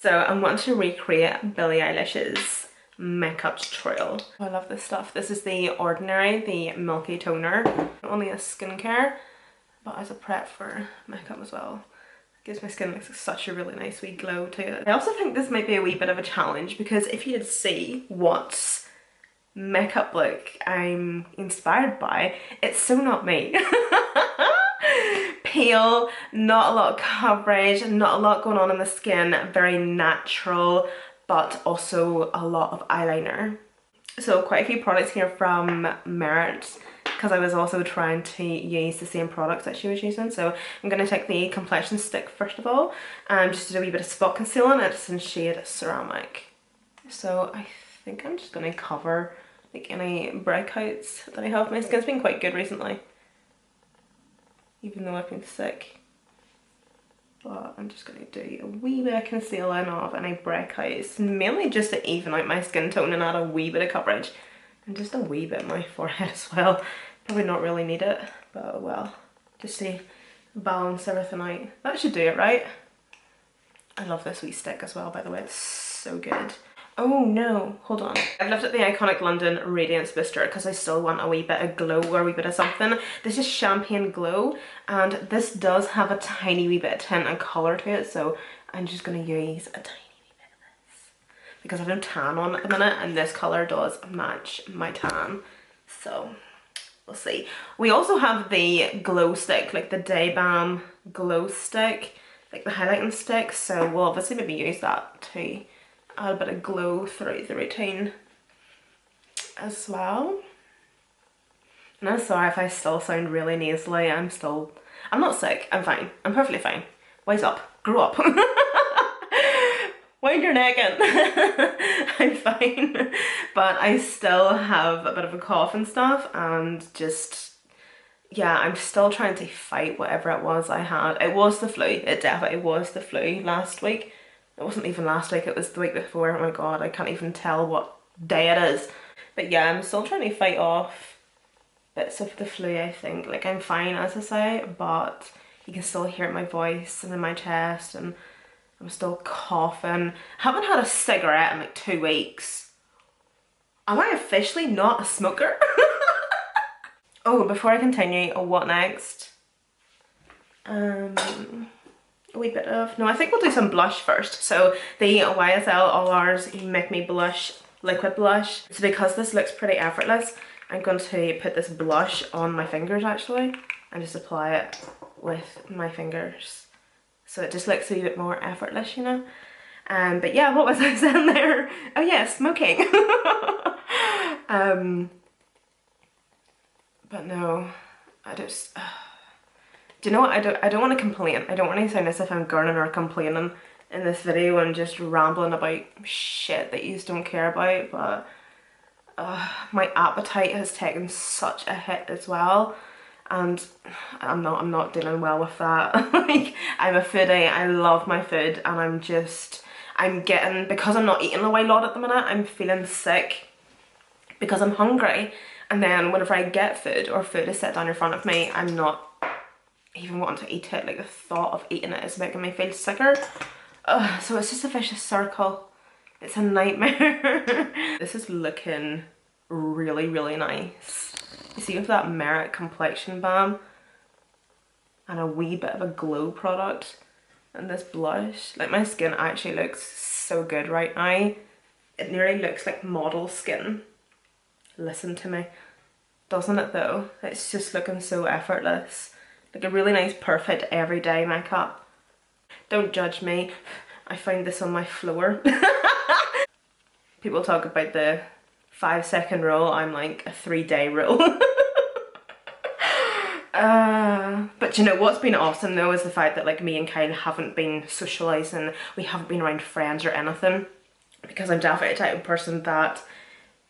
So I'm wanting to recreate Billie Eilish's makeup tutorial. Oh, I love this stuff. This is the Ordinary, the Milky Toner. Not only a skincare, but as a prep for makeup as well. Gives my skin like such a really nice wee glow to it. I also think this might be a wee bit of a challenge because if you did see what makeup look I'm inspired by, it's so not me. Pale, not a lot of coverage, not a lot going on in the skin, very natural, but also a lot of eyeliner. So quite a few products here from Merit, because I was also trying to use the same products that she was using. So I'm going to take the complexion stick first of all, and just do a wee bit of spot concealer on it. It's in shade Ceramic. So I think I'm just going to cover like any breakouts that I have. My skin's been quite good recently, even though I've been sick. But I'm just going to do a wee bit of concealing of any breakouts, mainly just to even out my skin tone and add a wee bit of coverage. And just a wee bit on my forehead as well. Probably not really need it, but oh well. Just to balance everything out. That should do it, right? I love this wee stick as well, by the way. It's so good. Oh no, hold on. I've left it the Iconic London Radiance Booster because I still want a wee bit of glow or a wee bit of something. This is Champagne Glow, and this does have a tiny wee bit of tint and colour to it, so I'm just going to use a tiny wee bit of this because I have no tan on at the minute, and this colour does match my tan, so we'll see. We also have the glow stick, like the Day Balm glow stick, like the highlighting stick, so we'll obviously maybe use that too. Add a bit of glow throughout the routine as well. And I'm sorry if I still sound really nasally. I'm not sick. I'm fine. I'm perfectly fine. Wise up. Grow up. Wind your neck in. I'm fine. But I still have a bit of a cough and stuff, and just, yeah, I'm still trying to fight whatever it was I had. It was the flu. It definitely was the flu last week. It wasn't even last week, it was the week before. Oh my god, I can't even tell what day it is. But yeah, I'm still trying to fight off bits of the flu, I think. Like, I'm fine, as I say, but you can still hear it in my voice and in my chest, and I'm still coughing. I haven't had a cigarette in like 2 weeks. Am I officially not a smoker? Oh, before I continue, what next? A wee bit of, no, I think we'll do some blush first. So the YSL All Ours Make Me Blush liquid blush. So because this looks pretty effortless, I'm going to put this blush on my fingers actually and just apply it with my fingers, so it just looks a wee bit more effortless, you know. But yeah, what was I saying there? Oh yeah, smoking. But no, I just do you know what, I don't want to complain. I don't want to sound as if I'm gurning or complaining in this video and just rambling about shit that you just don't care about, but my appetite has taken such a hit as well, and I'm not dealing well with that. Like, I'm a foodie, I love my food, and I'm getting, because I'm not eating a whole lot at the minute, I'm feeling sick because I'm hungry, and then whenever I get food or food is set down in front of me, I'm not even wanting to eat it. Like, the thought of eating it is making me feel sicker. So it's just a vicious circle. It's a nightmare. This is looking really, really nice. You see, with that Merit complexion balm and a wee bit of a glow product and this blush, like, my skin actually looks so good right now. It nearly looks like model skin. Listen to me. Doesn't it though? It's just looking so effortless. Like a really nice, perfect everyday makeup. Don't judge me. I found this on my floor. People talk about the 5-second rule. I'm like a 3-day rule. But you know what's been awesome though is the fact that, like, me and Kyle haven't been socialising. We haven't been around friends or anything, because I'm definitely the type of person that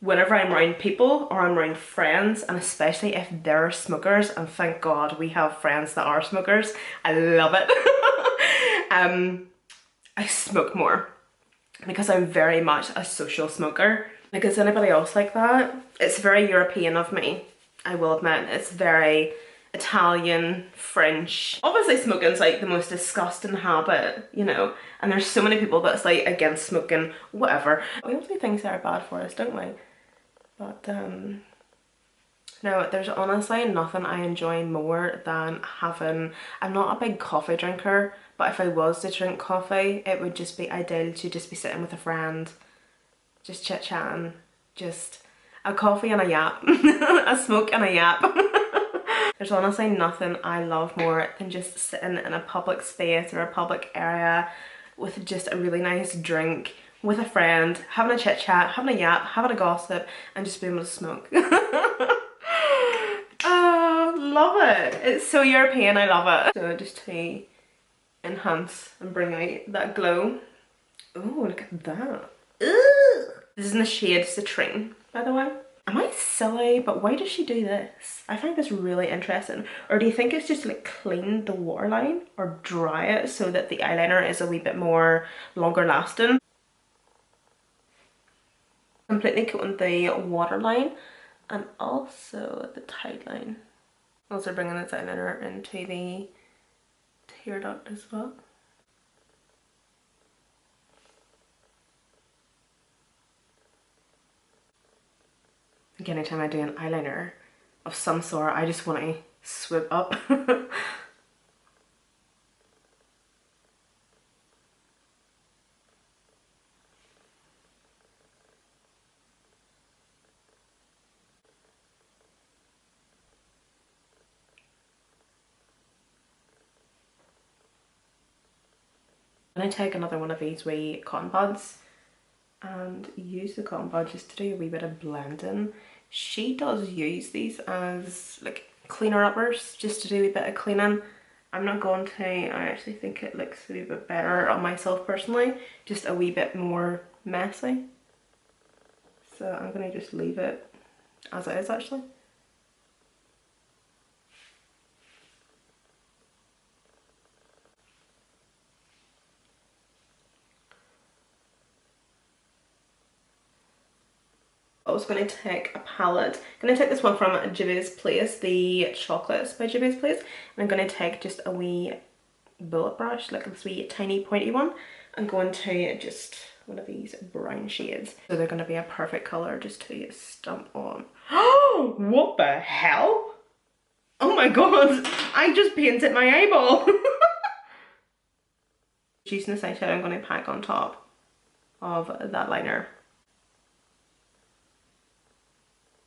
whenever I'm around people or I'm around friends, and especially if they're smokers, and thank God we have friends that are smokers, I love it. I smoke more because I'm very much a social smoker. Like, is anybody else like that? It's very European of me, I will admit. It's very Italian, French. Obviously smoking's like the most disgusting habit, you know, and there's so many people that's like against smoking, whatever. We all do things that are bad for us, don't we? But no, there's honestly nothing I enjoy more than having, I'm not a big coffee drinker, but if I was to drink coffee, it would just be ideal to just be sitting with a friend, just chit-chatting, just a coffee and a yap, a smoke and a yap. There's honestly nothing I love more than just sitting in a public space or a public area with just a really nice drink with a friend, having a chit chat, having a yap, having a gossip, and just being able to smoke. Oh, love it. It's so European, I love it. So just to enhance and bring out that glow. Oh, look at that. Ooh. This is in the shade Citrine, by the way. Am I silly? But why does she do this? I find this really interesting. Or do you think it's just to like clean the waterline or dry it so that the eyeliner is a wee bit more longer lasting? Completely coating the waterline and also the tight line. Also bringing this eyeliner into the tear duct as well. Like anytime I do an eyeliner of some sort, I just want to swoop up. I'm going to take another one of these wee cotton buds and use the cotton bud just to do a wee bit of blending. She does use these as like cleaner uppers, just to do a bit of cleaning. I'm not going to, I actually think it looks a wee bit better on myself personally, just a wee bit more messy. So I'm going to just leave it as it is actually. I was going to take a palette. I'm going to take this one from Give's Place, the chocolates by Give's Place, and I'm going to take just a wee bullet brush, like this wee tiny pointy one. I'm going to just one of these brown shades, so they're going to be a perfect colour just to stamp on. Oh, what the hell? Oh my god, I just painted my eyeball. Using this eyeshadow I'm going to pack on top of that liner.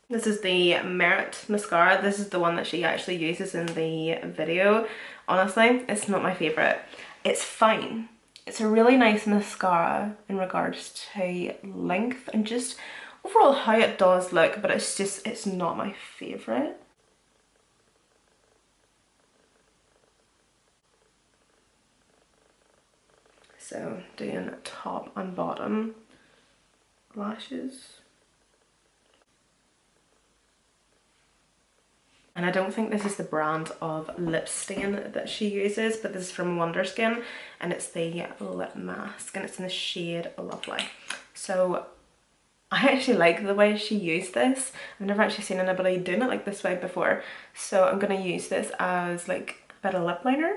This is the Merit mascara. This is the one that she actually uses in the video. Honestly, it's not my favourite. It's fine. It's a really nice mascara in regards to length and just overall how it does look, but it's not my favourite. So doing top and bottom lashes. And I don't think this is the brand of lip stain that she uses, but this is from Wonder Skin and it's the lip mask and it's in the shade Lovely. So I actually like the way she used this. I've never actually seen anybody doing it like this way before. So I'm going to use this as like a bit of lip liner.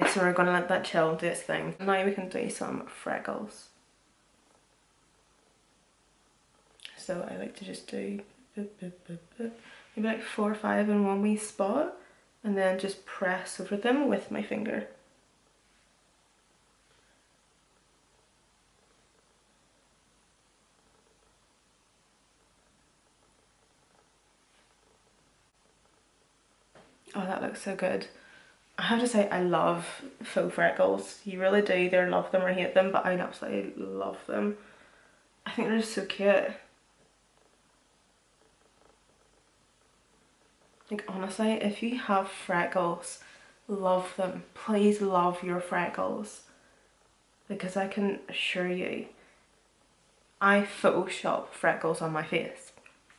So we're going to let that chill, do its thing. Now we can do some freckles. So I like to just do maybe like 4 or 5 in one wee spot and then just press over them with my finger. Oh, that looks so good. I have to say I love faux freckles. You really do either love them or hate them, but I absolutely love them. I think they're just so cute. Like honestly, if you have freckles, love them. Please love your freckles. Because I can assure you, I Photoshop freckles on my face.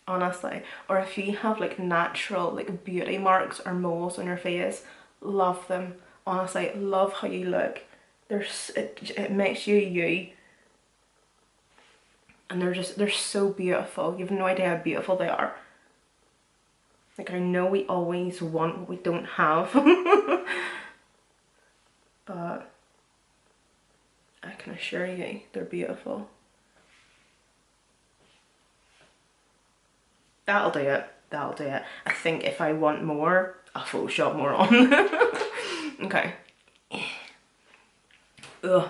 Honestly. Or if you have like natural like beauty marks or moles on your face, love them. Honestly, love how you look. It makes you you. And they're so beautiful. You have no idea how beautiful they are. Like, I know we always want what we don't have. But I can assure you, they're beautiful. That'll do it. That'll do it. I think if I want more, I'll Photoshop more on. Okay. Ugh,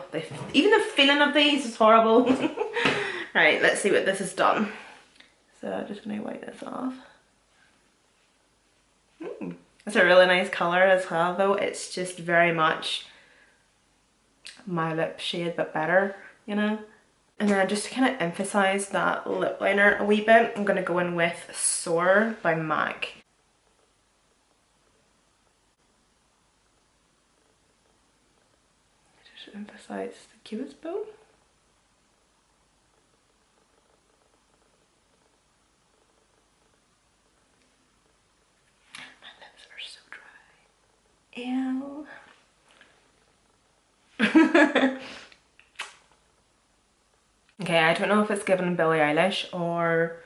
even the feeling of these is horrible. Right, let's see what this has done. So I'm just gonna wipe this off. It's a really nice colour as well though. It's just very much my lip shade but better, you know? And then just to kind of emphasise that lip liner a wee bit, I'm gonna go in with Soar by MAC. Just emphasise the cupid's bow. Ew. Okay, I don't know if it's given Billie Eilish or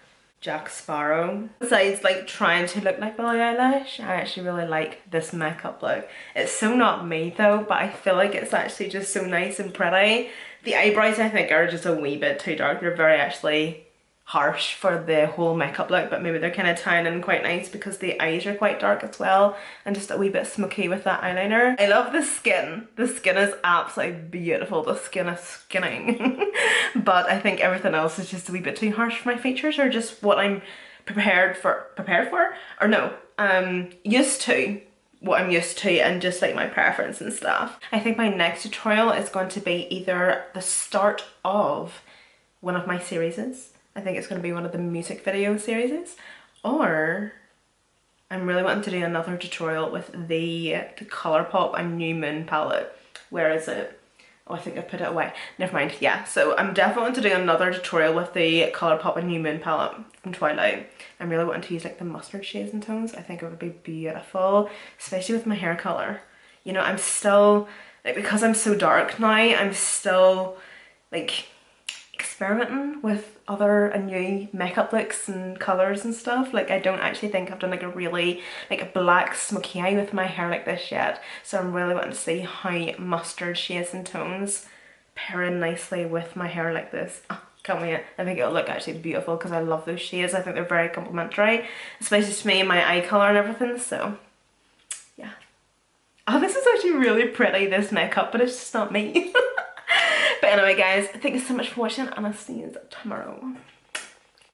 Jack Sparrow. Besides like trying to look like Billie Eilish, I actually really like this makeup look. It's so not me though, but I feel like it's actually just so nice and pretty. The eyebrows I think are just a wee bit too dark. They're very actually harsh for the whole makeup look, but maybe they're kind of tying in quite nice because the eyes are quite dark as well and just a wee bit smoky with that eyeliner. I love the skin. The skin is absolutely beautiful. The skin is skinning. But I think everything else is just a wee bit too harsh for my features, or just what I'm used to. What I'm used to and just like my preference and stuff. I think my next tutorial is going to be either the start of one of my series. I think it's going to be one of the music video series, or I'm really wanting to do another tutorial with the Colourpop and New Moon palette. Where is it? Oh, I think I put it away. Never mind. Yeah, so I'm definitely wanting to do another tutorial with the Colourpop and New Moon palette from Twilight. I'm really wanting to use like the mustard shades and tones. I think it would be beautiful, especially with my hair colour. You know, I'm still, like, because I'm so dark now, I'm still like experimenting with other and new makeup looks and colours and stuff. Like, I don't actually think I've done like a really like a black smoky eye with my hair like this yet, so I'm really wanting to see how mustard shades and tones pair in nicely with my hair like this. Oh, can't wait. I think it'll look actually beautiful because I love those shades. I think they're very complimentary, especially to me and my eye colour and everything, so yeah. Oh, this is actually really pretty, this makeup, but it's just not me. But anyway guys, thank you so much for watching and I'll see you tomorrow.